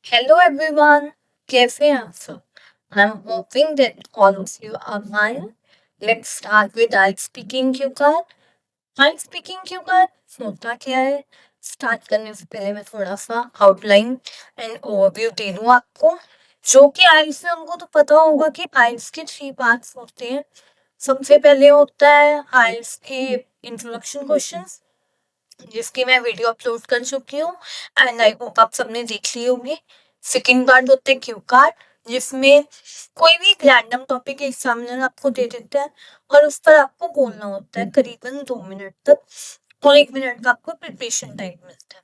Hello everyone, कैसे हैं आप सब? I'm hoping that all of you are fine. Let's start with I speaking cue card. I speaking cue card होता क्या है? स्टार्ट करने से पहले मैं थोड़ा सा आउटलाइन एंड ओवरव्यू दे दूं आपको, जो कि आइल्स में हमको तो पता होगा कि आइल्स के 3 पार्ट्स होते हैं। सबसे पहले होता है आइल्स के इंट्रोडक्शन क्वेश्चंस, जिसकी मैं वीडियो अपलोड कर चुकी हूँ एंड आई होप आप सबने देख ली होगी। सेकेंड पार्ट होते हैं क्यू कार्ड, जिसमें कोई भी रैंडम टॉपिक एग्जामिनर आपको दे देता है और उस पर आपको बोलना होता है करीबन 2 मिनट तक और 1 मिनट का आपको प्रिपरेशन टाइम मिलता है।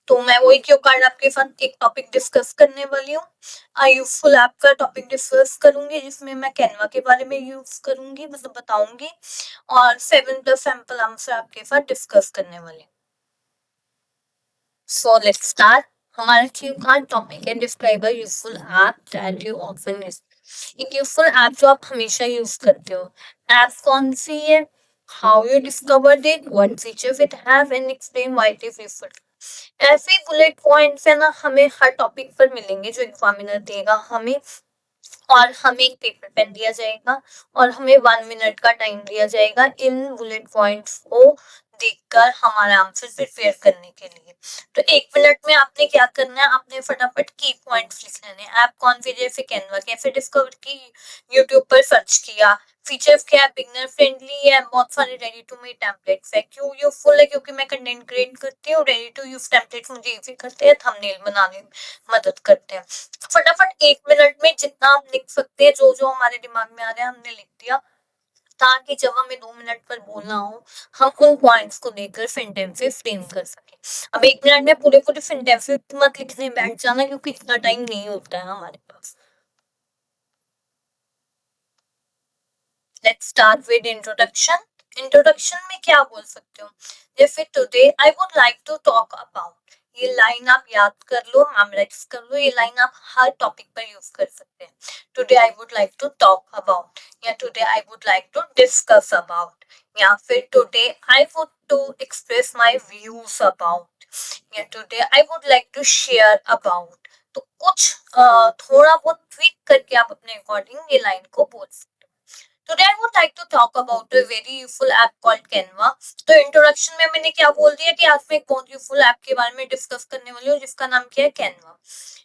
तो मैं वही क्यू कार्ड आपके साथ एक टॉपिक डिस्कस करने वाली हूँ। यूजफुल ऐप का टॉपिक डिस्कस करूंगी, जिसमें मैं कैनवा के बारे में यूज करूंगी, मतलब बताऊंगी, और 7+ सैंपल आंसर आपके साथ डिस्कस करने वाली हूँ। So let's start. हमारा क्यू कार्ड टॉपिक है describe a useful app that you often use. एक यूजफुल ऐप जो आप हमेशा यूज करते हो, ऐप कौन सी है, how you discovered it, what features it have and explain why it is useful. ऐसे बुलेट पॉइंट्स है ना, हमें हर टॉपिक पर मिलेंगे जो एग्जामिनर देगा हमें, और हमें एक पेपर पेन दिया जाएगा और हमें 1 मिनट का टाइम दिया जाएगा इन बुलेट पॉइंट्स को देखकर हमारा आंसर प्रिपेयर करने के लिए। तो 1 मिनट में आपने क्या करना है, आपने फटाफट की पॉइंट्स लिख लेने हैं। ऐप कौन सी, जैसे कैनवा कैसे डिस्कवर की, यूट्यूब पर सर्च किया, फीचर्स क्या है, बिगनर फ्रेंडली है, बहुत सारे रेडी टू मेड टेम्पलेट्स है। क्यों यूजफुल है, क्योंकि मैं कंटेंट क्रिएट करती हूँ, रेडी टू यूज टेम्पलेट्स मुझे इजी करते हैं, थंबनेल बनाने में मदद करते हैं। फटाफट 1 मिनट में जितना हम लिख सकते हैं, जो जो हमारे दिमाग में आ रहा है हमने लिख दिया, ताकि जब हमें 2 मिनट पर बोलना हो हम उन पॉइंट्स को लेकर सेंटेंसेस फ्रेम कर सके। अब 1 मिनट में पूरे पूरे सेंटेंसेस मत लिखने बैठ जाना, क्योंकि इतना टाइम नहीं होता है हमारे पास। Let's start with introduction. Introduction में क्या बोल सकते हो, जैसे today I would like to talk about. ये लाइन आप याद कर लो, मेमोराइज कर लो, ये लाइन आप हर टॉपिक पर यूज कर सकते हैं। Today I would like to talk about, या today I would like to discuss about, या फिर today I would to express my views about, या today I would like to share about. तो कुछ थोड़ा बहुत ट्विक करके आप अपने अकॉर्डिंग ये लाइन को बोल सकते हो। Today I would like to talk about a very useful app called Canva। तो इंट्रोडक्शन में मैंने क्या बोल दिया कि आज मैं एक बहुत यूजफुल ऐप के बारे में डिस्कस करने वाली हूँ, जिसका नाम क्या है, कैनवा।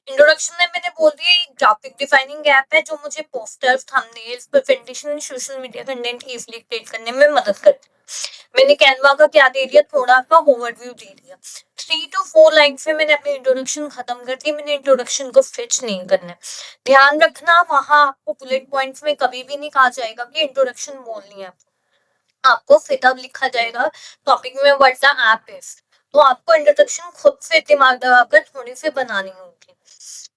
इंट्रोडक्शन में मैंने बोल दिया ये ग्राफिक डिजाइनिंग ऐप है जो मुझे posters, thumbnails, presentation, social media content easily create करने में मदद करती है। मैंने कैनवा का क्या दे दिया, थोड़ा सा ओवरव्यू दे दिया। 3 to 4 लाइन से मैंने अपनी इंट्रोडक्शन खत्म कर दी। मैंने इंट्रोडक्शन को फिच नहीं करना। ध्यान रखना, वहां आपको बुलेट पॉइंट्स में कभी भी नहीं कहा जाएगा कि इंट्रोडक्शन बोलनी है, आपको सेटअप लिखा जाएगा टॉपिक में, व्हाट द ऐप इज। तो आपको इंट्रोडक्शन खुद से दिमाग लगाकर थोड़ी सी बनानी होगी।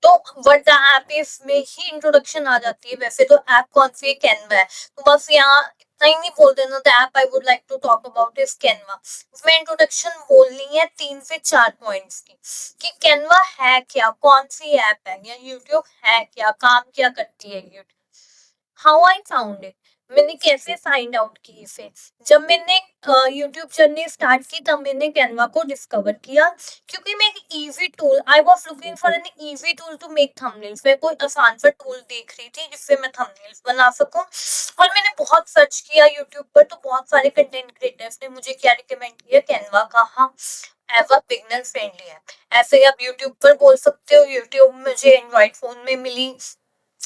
तो व्हाट द ऐप इज में ही इंट्रोडक्शन आ जाती है। वैसे तो ऐप कौन सी है, कैनवा है। तो बस यहाँ इतना ही नहीं बोल देना, the app I would like to talk about is Canva. इसमें इंट्रोडक्शन बोलनी है 3 से 4 पॉइंट्स की, कि कैनवा है क्या, कौन सी ऐप है, या यूट्यूब है क्या, काम क्या करती है YouTube, how I found it, मैंने कैसे फाइंड आउट की इसे। जब मैंने यूट्यूब जर्नी स्टार्ट की तब मैंने कैनवा को डिस्कवर किया, क्योंकि मैं एक easy tool, I was looking for an easy tool to make thumbnails. मैं कोई आसान सा टूल देख रही थी जिससे मैं थंबनेल्स बना सकूं, और मैंने बहुत सर्च किया यूट्यूब पर, तो बहुत सारे कंटेंट क्रिएटर्स ने मुझे क्या रिकमेंड किया, कैनवा का, हाँ, एज अ बिगनर फ्रेंडली है। ऐसे ही आप यूट्यूब पर बोल सकते हो। यूट्यूब मुझे एंड्रॉइड फोन में मिली,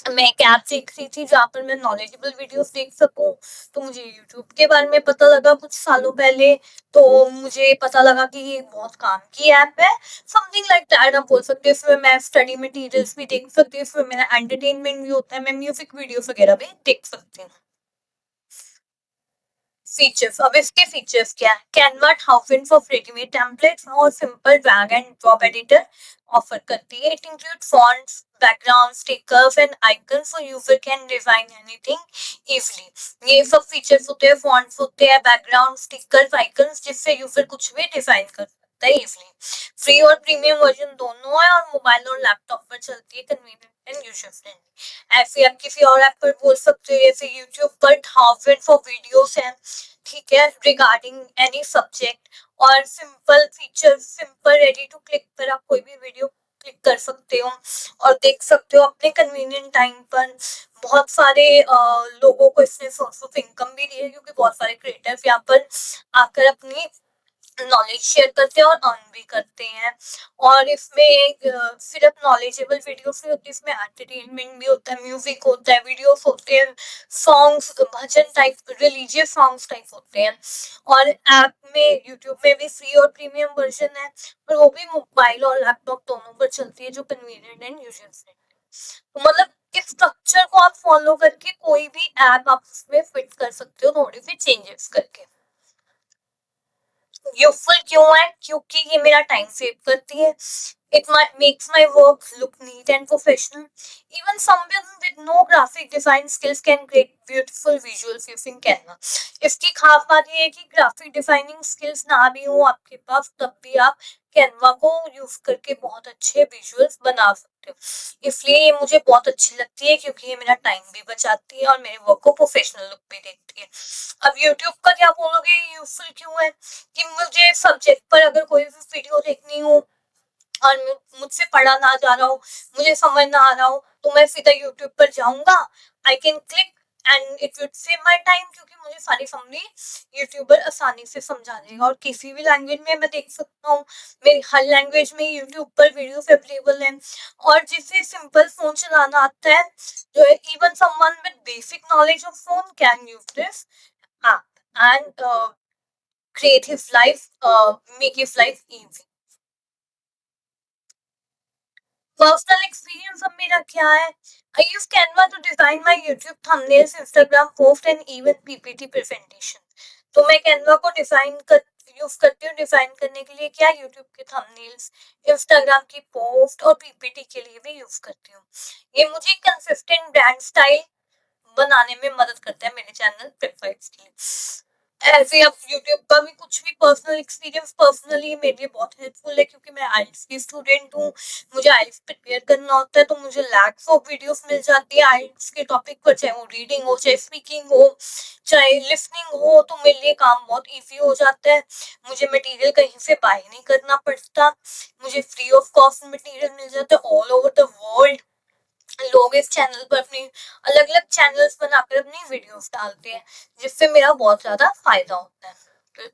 मैं एक ऐप सीख रही थी जहाँ पर मैं नॉलेजेबल वीडियोस देख सकूं, तो मुझे यूट्यूब के बारे में पता लगा कुछ सालों पहले। तो मुझे पता लगा कि ये बहुत काम की ऐप है, समथिंग लाइक दैट आप बोल सकते हो। इसमें मैं स्टडी मटेरियल्स भी देख सकती हूँ, इसमें मेरा एंटरटेनमेंट भी होता है, मैं म्यूजिक वीडियोस वगैरह भी देख सकती हूँ। फीचर्स, अब इसके फीचर्स क्या है, कैनवा 1000 ऑफ रेडीमेड टेम्पलेट्स और simple drag and drop editor offer करती है। It include fonts, background, stickers and icons, so user can design anything easily. ये सब फीचर्स होते हैं, फॉन्ट्स होते हैं, बैकग्राउंड, स्टिकर्स, आइकन्स, जिससे यूजर कुछ भी डिजाइन कर सकता है इजीली। फ्री और प्रीमियम वर्जन दोनों है, और मोबाइल और लैपटॉप पर चलती है, कन्वीनियंट एंड यूजर फ्रेंडली। ऐसे आप किसी और ऐप पर बोल सकते हो, जैसे यूट्यूब पर 1000 वीडियोस हैं, ठीक है, रिगार्डिंग एनी सब्जेक्ट, और simple feature, simple ready to click पर आप कोई भी वीडियो क्लिक कर सकते हो और देख सकते हो अपने कन्वीनियंट टाइम पर। बहुत सारे लोगों को इसने सोर्स ऑफ इनकम भी दी है, क्योंकि बहुत सारे क्रिएटर्स यहाँ पर आकर अपनी नॉलेज शेयर करते हैं और अर्न भी करते हैं। और इसमें एक सिर्फ नॉलेजेबल वीडियोस नहीं होती, इसमें एंटरटेनमेंट भी होता है, म्यूजिक होता है, वीडियोस होते हैं, सॉन्ग्स, भजन टाइप, रिलीजियस सॉन्ग्स टाइप होते हैं। और ऐप में, यूट्यूब में भी फ्री और प्रीमियम वर्जन है, पर वो भी मोबाइल और लैपटॉप दोनों पर चलती है, जो कन्वीनियंट एंड यूजर फ्रेंडली। तो मतलब इस स्ट्रक्चर को आप फॉलो करके कोई भी ऐप आप उसमें फिट कर सकते हो, थोड़ी सी चेंजेस करके। यूजफुल क्यों है? क्योंकि ये मेरा टाइम सेव करती है। It makes my work look neat and professional. Even someone with no graphic design skills can create beautiful visuals using Canva. इसकी खास बात ये है कि ग्राफिक डिजाइनिंग स्किल्स ना भी हो आपके पास, तब भी आप कैनवा को यूज करके बहुत अच्छे विजुअल्स बना सकते हो। इसलिए ये मुझे बहुत अच्छी लगती है, क्योंकि ये मेरा टाइम भी बचाती है और मेरे वर्क को प्रोफेशनल लुक भी देती है। अब यूट्यूब का क्या बोलोगे यूजफुल क्यों है? कि मुझे सब्जेक्ट पर अगर कोई भी वीडियो देखनी हो और मुझसे पढ़ा ना जा रहा हो, मुझे समझ ना आ रहा हो, तो मैं सीधा यूट्यूब पर जाऊंगा, I can click and it will save my time, क्योंकि मुझे सारी समरी यूट्यूबर आसानी से समझा देगा और किसी भी लैंग्वेज में मैं देख सकता हूँ। मेरी हर लैंग्वेज में यूट्यूब पर वीडियोस अवेलेबल हैं। और जिसे सिंपल फोन चलाना आता है, जो even someone with basic knowledge of phone can use this app and create his life, make his life easy. Personal experience अब मेरा क्या है? I use Canva to design my YouTube thumbnails, Instagram post and even PPT presentation. तो मैं Canva को use करती हूँ design करने के लिए, क्या यूट्यूब के थंबनेल्स, इंस्टाग्राम की पोस्ट और पीपीटी के लिए भी यूज करती हूँ। ये मुझे कंसिस्टेंट ब्रांड स्टाइल बनाने में मदद करता है मेरे चैनल प्रोफाइल्स के लिए। ऐसे अब यूट्यूब का भी कुछ भी पर्सनल एक्सपीरियंस पर्सनली मेरे लिए बहुत हेल्पफुल है, क्योंकि मैं आइल्स की स्टूडेंट हूँ। मुझे आइल्स प्रिपेयर करना होता है, तो मुझे लैक्स ऑफ वीडियोस मिल जाती है आइल्स के टॉपिक पर, चाहे वो रीडिंग हो, चाहे स्पीकिंग हो, चाहे लिसनिंग हो, तो मेरे लिए काम बहुत इजी हो जाता है। मुझे मटेरियल कहीं से बाय नहीं करना पड़ता, मुझे फ्री ऑफ कॉस्ट मटेरियल मिल जाता है ऑल ओवर द वर्ल्ड। लोग इस चैनल पर अपनी अलग अलग चैनल्स बनाकर अपनी वीडियोस डालते हैं, जिससे मेरा बहुत ज्यादा फायदा होता है।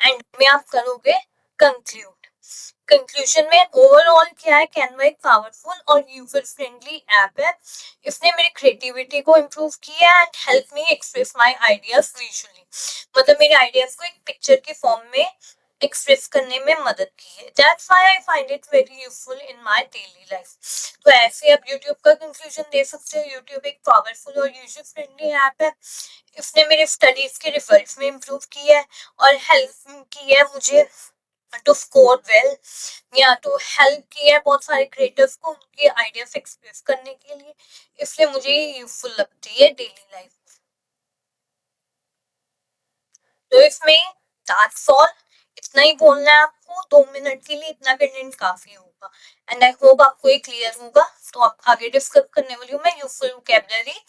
एंड में आप करोगे कंक्लूड। कंक्लूजन में ओवरऑल क्या है, कैनवा एक पावरफुल और यूजर फ्रेंडली ऐप है। इसने मेरी क्रिएटिविटी को इम्प्रूव किया and help me express my ideas visually. मतलब मेरे आइडियाज को एक पिक्चर के फॉर्म में एक्सप्रेस करने में मदद की है। That's why I find it very useful in my daily life. तो ऐसे आप यूट्यूब का कंक्लूजन दे सकते हो, यूट्यूब एक पावरफुल और यूजर फ्रेंडली ऐप है। इसने मेरे स्टडीज के रिजल्ट्स में इम्प्रूव किया है और हेल्प की है मुझे टू स्कोर वेल, या टू हेल्प किया है बहुत सारे क्रिएटर्स को उनके आइडियाज एक्सप्रेस करने के लिए। इसलिए मुझे ये यूजफुल लगती है डेली लाइफ। तो इसमें दैट्स ऑल, इतना ही बोलना है आपको 2 मिनट के लिए, इतना कंटेंट काफी होगा। एंड आई होप आपको ये क्लियर होगा। तो आप आगे डिस्कस करने वाली हूँ मैं यूजफुल वोकैबुलरी,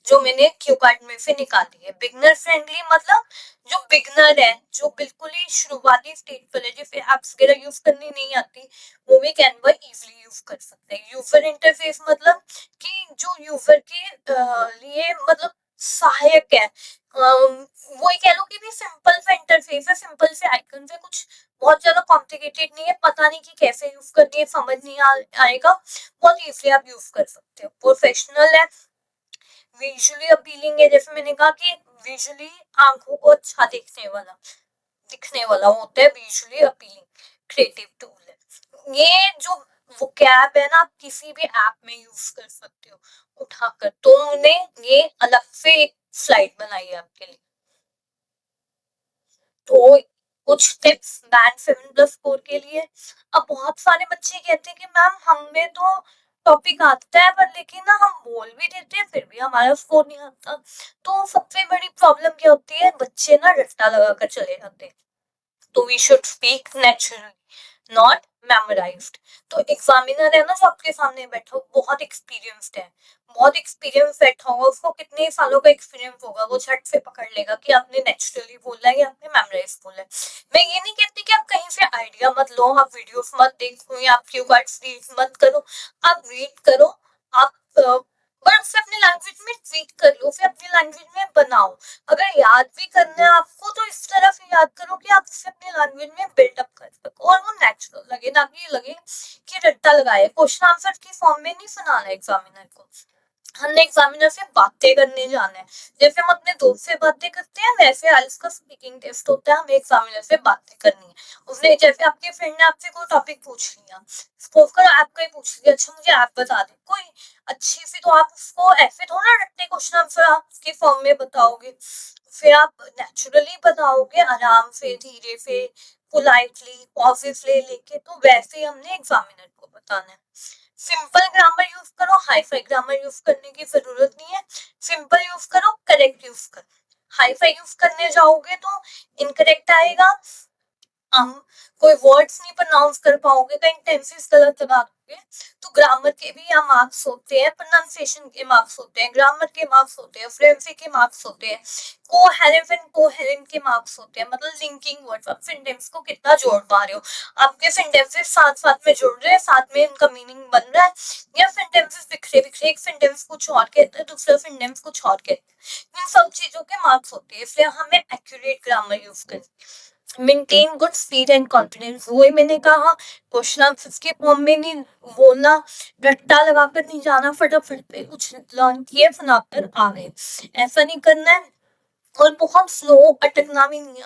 जो मैंने क्यू कार्ड में से निकाली है। बिगनर फ्रेंडली मतलब जो बिगनर है, जो बिल्कुल ही शुरुआती स्टेज पर है, जिसे एप्स वगैरह यूज करनी नहीं आती, वो भी कैनवा इजीली यूज कर सकते हैं। यूजर इंटरफेस मतलब कि जो यूजर के लिए मतलब सहायक है। वही कह लो कि भी सिंपल सा इंटरफेस है, सिंपल से आइकन है, कुछ बहुत ज्यादा कॉम्प्लिकेटेड नहीं है, पता नहीं कि कैसे यूज करनी है, समझ नहीं आएगा, बहुत इजीली आप यूज कर सकते हो। प्रोफेशनल है, विजुअली अपीलिंग है, जैसे मैंने कहा कि विजुअली आंखों को अच्छा दिखने वाला होता है विजुअली अपीलिंग। क्रिएटिव टूल है ये, जो वो कैब है ना, आप किसी भी ऐप में यूज कर सकते हो उठाकर। तो उन्होंने ये अलग से एक स्लाइड बनाई है आपके लिए। तो कुछ टिप्स बैंड 7+4 के लिए। अब बहुत सारे बच्चे कहते हैं कि मैम हमें तो टॉपिक आता है, पर लेकिन ना हम बोल भी देते हैं फिर भी हमारा स्कोर नहीं आता। तो सबसे बड़ी प्रॉब्लम क्या होती है, बच्चे ना रट्टा लगा कर चले जाते हैं। तो we should speak naturally, not memorised. तो एग्जामिनर है ना जो आपके सामने बैठा हो, बहुत एक्सपीरियंस्ड है, बहुत एक्सपीरियंस बैठा होगा, उसको कितने सालों का एक्सपीरियंस होगा, वो झट से पकड़ लेगा कि आपने नेचुरली बोला है या आपने मेमोराइज बोला है। मैं ये नहीं कहती कि आप कहीं से आइडिया मत लो, आप वीडियोस मत देखो या आप क्यू कार्ड्स रीड मत करो, आप रीड करो, आप पर उसे अपनी लैंग्वेज में ट्वीट कर लो, फिर अपनी लैंग्वेज में बनाओ। अगर याद भी करना है आपको तो इस तरह से याद करो कि आप उसे अपनी लैंग्वेज में बिल्डअप कर सको और वो नेचुरल लगे, ना कि लगे कि रट्टा लगाए। क्वेश्चन आंसर की फॉर्म में नहीं सुनाना एग्जामिनर को, हमने एग्जामिनर से बातें करने जाना है। जैसे हम अपने दोस्त से बातें करते हैं वैसे आइल्स का स्पीकिंग टेस्ट होता है, हमें एग्जामिनर से बातें करनी है। उसने जैसे आपके फ्रेंड ने आपसे कोई टॉपिक पूछ लिया, सपोज करो आपका ही पूछ लिया, अच्छा मुझे आप बता दे कोई अच्छी सी, तो आप उसको ऐसे थोड़ा रट्टे क्वेश्चन आंसर आपके फॉर्म में बताओगे, फिर आप नेचुरली बताओगे आराम से, धीरे से, पोलाइटली, पॉजेस ले लेके। तो वैसे ही हमने एग्जामिनर को बताना है। सिंपल ग्रामर यूज करो, हाई फाई ग्रामर यूज करने की जरूरत नहीं है। सिंपल यूज करो, करेक्ट यूज करो। हाई फाई यूज करने जाओगे तो इनकरेक्ट आएगा, हम कोई वर्ड्स नहीं प्रोनाउंस कर पाओगे, कहीं टेंसेस गलत लगा दोगे। तो ग्रामर के भी यहाँ मार्क्स होते हैं, प्रोनाउंसिएशन के मार्क्स होते हैं, ग्रामर के मार्क्स होते हैं, फ्लुएंसी के मार्क्स होते हैं, कोहेरेंट एंड कोहेरेंट के मार्क्स होते हैं, मतलब लिंकिंग वर्ड्स, आप सेंटेंस को कितना जोड़ पा रहे हो, आपके सेंटेंसेस साथ साथ में जुड़ रहे हैं, साथ में उनका मीनिंग बन रहा है, या सेंटेंसेस बिखरे बिखरे, एक सेंटेंस कुछ और कहते हैं दूसरा सेंटेंस कुछ और कहते हैं। इन सब चीजों के मार्क्स होते हैं, इसलिए हमें एक्यूरेट ग्रामर यूज करना, maintain good speed and confidence. वही मैंने कहा, क्वेश्चन आंसर्स के फॉर्म में नहीं बोलना, रट्टा लगाकर नहीं जाना, फटाफट पे कुछ लर्न किए सुनाकर आ गए, ऐसा नहीं करना है। और बहुत स्लो अटकना भी नहीं,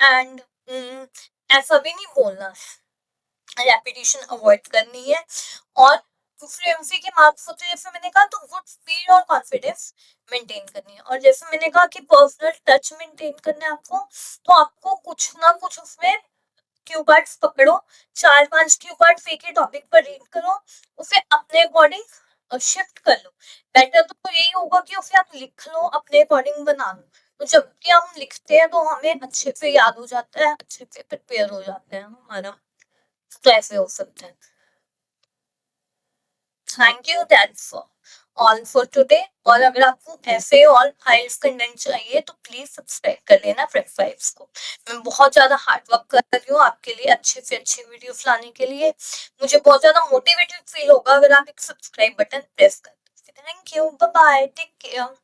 एंड ऐसा भी नहीं बोलना, रेपिटेशन अवॉइड करनी है। और फ्लुएंसी के मार्क्स होते हैं, जैसे मैंने कहा, तो गुड स्पीड और कॉन्फिडेंस मेंटेन करनी है। और जैसे मैंने कहा कि पर्सनल टच मेंटेन करना है आपको, तो आपको कुछ ना कुछ उसमें क्यू कार्ड्स पकड़ो, 4-5 क्यू कार्ड एक ही टॉपिक पर रीड करो, उसे अपने अकॉर्डिंग शिफ्ट कर लो। बेटर तो यही होगा कि उसे आप लिख लो, अपने अकॉर्डिंग बना लो। तो जब भी हम लिखते हैं तो हमें अच्छे से याद हो जाता है, अच्छे से प्रिपेयर हो जाते हैं हमारा, तो ऐसे हो सकता है। Thank you, that's all for today. और अगर आपको ऐसे और हाइल्स कंटेंट चाहिए तो प्लीज सब्सक्राइब कर लेना फ्रेक फाइव्स को। मैं बहुत ज्यादा हार्ड वर्क कर रही हूँ आपके लिए अच्छे से अच्छे वीडियोस लाने के लिए, मुझे बहुत ज्यादा मोटिवेटेड फील होगा अगर आप एक सब्सक्राइब बटन प्रेस कर। Thank you, bye bye, take care.